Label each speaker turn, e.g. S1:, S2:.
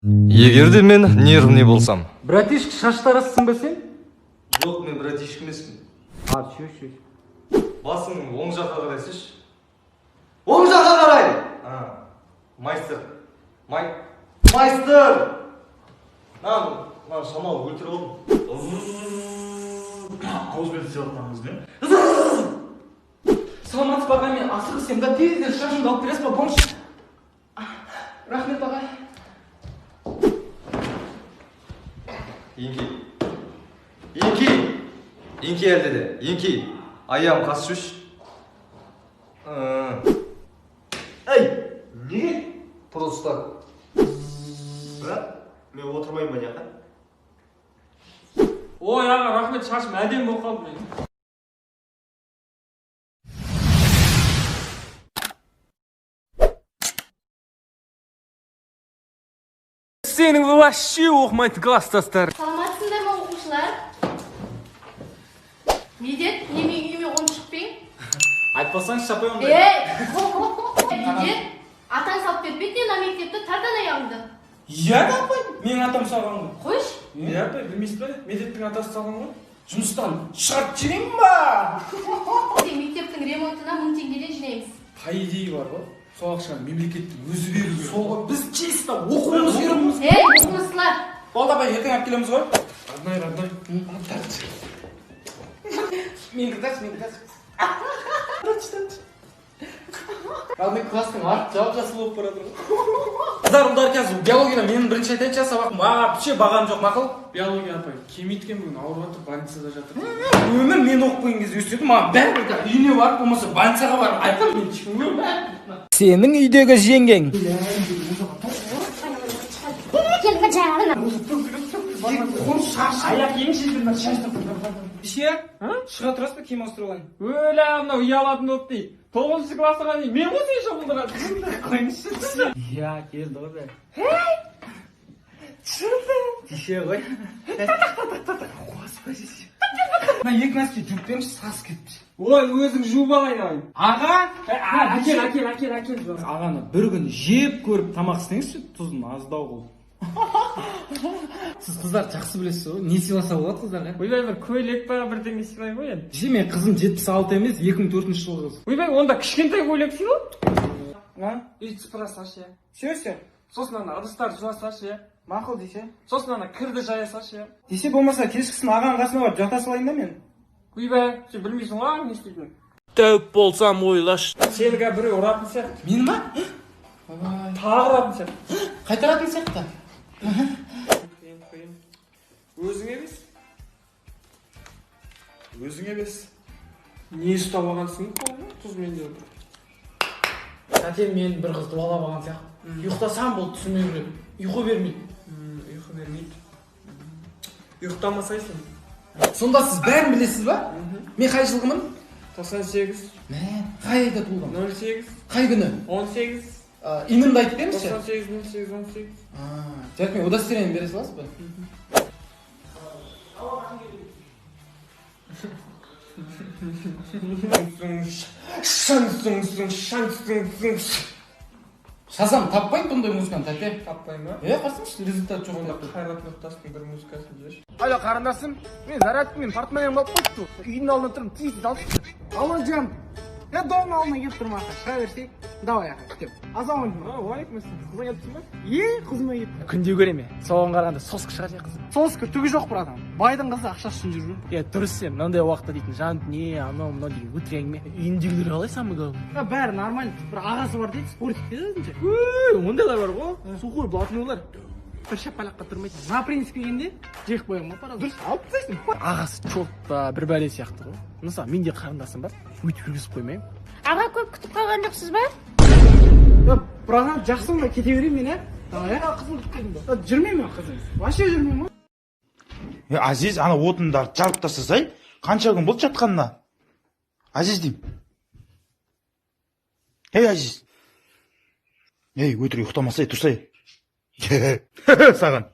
S1: Егерде мен нервный болсам.
S2: Братишка, шаштарасың ба сен?
S1: Жоқ, мен братишка емеспін.
S2: Чөш.
S1: Басың оң жаққа қарай сеш. Оң жаққа қарай! Майстер. Майстер! Шамалы өлтіріп алдым.
S2: Ауызбен істеп жатқаныңыз не? Саламатсыз аға, мен асығысым да тез шашымды алып бересіз ба? Помощь. Рахмет аға.
S1: Еңки әлде де. Еңки. Аяғым қасы жүш.
S3: Ей, неге?
S1: Просто.
S3: Брат, мен отырмаймын ба жаққа?
S2: Ой аға, рахмет, шашым әдем болып қалды мен. Сенің вообще оқымайтын класстастар.
S4: Саламатсыңдар ма оқушылар? Медет, неме үйіме қонып шықпайын?
S2: Айтпасаңыз шапай ондай.
S4: Медет, атаң салып бермейді ана мектепті тардан аяғыңды.
S2: Иә апай, менің атам салған ғой.
S4: Қойш?
S2: Иә апай, білмейсіз ба? Медеттің атасы салған ғой. Жұмыстан шығарып жіберейін ба?
S4: Мектептің ремонтына 1000 теңгеден жинаймыз.
S2: Қай идея бар ғой? Сол ақшаны мемлекеттің өзі беру керек. Сол ғой, біз чисто оқуымыз керекпіз.
S4: Оқымыстылар.
S2: Болды апай, ертең алып келеміз ғой. Родной. Мен кітапшы. Родной класстың арты жап-жасыл болып барады ғой. Қыздар, ұлдар қазір биологияда менің бірінші айтайыншы сабақ. Вообще бағам жоқ, мақұл? Биология апай, кемейткен бүгін ауырып жатыр, больницада жатыр. Өмір мен оқып кезде өстеді, маған бәрібір үйіне барып, болмаса больницаға барып айтқан мен ешкім сенің үйдегі жеңгең. Аяқ ең шешілді шашты. Ше? Шыға тұрасыз ба кем ауыстыруған? Өлі мынау ұялатын болып дейді. 9-шы классыға дейін мен ғой сен шоқылдырады. Қойыңызшы. Иә, келді ғой бәрі. Тише ғой. Господи. Мына екі нәрсе жуып беріңізші, сас кетті. Ой, өзің жуып алайын ай. Аға? Әкел. Ағаны бір күн жеп көріп тамақ істеңізші, тұзын аздау қылып. Сіз қыздар жақсы білесіз ғой, не сыйласа болады қыздарға? Ойбай, бір көйлек па, бірдеңе сыйлай ғой енді. Же, мен қызым 76 емес, 2004 жылғы қыз. Ойбай, онда кішкентай көйлек сыйла. Үйді сыпырасашы. Сөзсе, сосын ана ыдыстарды жуасашы. Мақұл десе. Сосын ана кірді жаясашы. Десе болмаса кешкісін ағаның қасына барып жата салайын да мен. Ойбай, сен білмейсің ғой не істейтінін. Тәуіп болсам ойлаш. Сені қазір біреу ұратын сияқты. Мені ма? Тағы ұратын сияқты. Қайтаратын сияқты. Өзің емес. Не ұстап алғансың қолына? Тұзмен де отыр. Тәтем мен бір қыз дуалап алған сияқты. Ұйықтасам бұл түсіме кіреді. Ұйқы бермейді. Ұйқы бермейді. Ұйықтамасайсың. Сонда сіз бәрін білесіз ба? Мен қай жылғымын? 98. Мә, қай айда туылдым? 08. Қай күні? 18. Инімді айтып беріңізші? 98. Жарық, мен удостоверение бере саласыз ба? Шазам таппайын бұндай музыканы, тәте? Таппайын ба? Қарсыңшы, результат жоқ онда. Қайрат Нұртастың бір музыкасын жүрші. Алло, қарындасым, мен зарядкамен портмонем болып қойыпты. Үйдің алдына тұрмын, тез алып шықты. Алло, жан. Я дома алдына келіп тұрмын ақа, шыға берсей. Давай ақа, күтем. Ассалаумалейкум. Уалейкум ассалам. Қызың келіп тұрмын ба? Қызыма келіп. Күнде көреме. Соған қарағанда соска шығар же қызым. Соска түгі жоқ бір адам. Байдың қызы ақша үшін жүріп. Дұрыс сен, мынандай уақытта дейтін жан не, анау мынау деген өтірік әңгіме. Үйіндегілер қалай самый главный? Бәрі нормально. Bir ағасы бар дейді, спортик дедіңше. Ондайлар бар ғой. Сухой блатныйлар. Bir шапалаққа тұрмайды. На принципе келгенде жек қоямын ғой паразит. Дұрыс, алып тастайсың. Ағасы чот па, бір бәле сияқты ғой. Мысалы, менде қарындасым бар. Өйтіп жүргізіп қоймаймын.
S4: Аға көп күтіп қалған жоқсыз ба?
S2: Бірақ жақсың ба, кете берейін мен, давай. Қызым күтпедім ба? Жүрмеймін мен қызым. Вообще жүрмеймін ғой.
S3: Азиз, ана отындарды жарып тастасай, қанша күн болды жатқанына? Азиз деймін. Ей, Азиз. Ей, өтірік ұйықтамасай, тұрсай. Саған.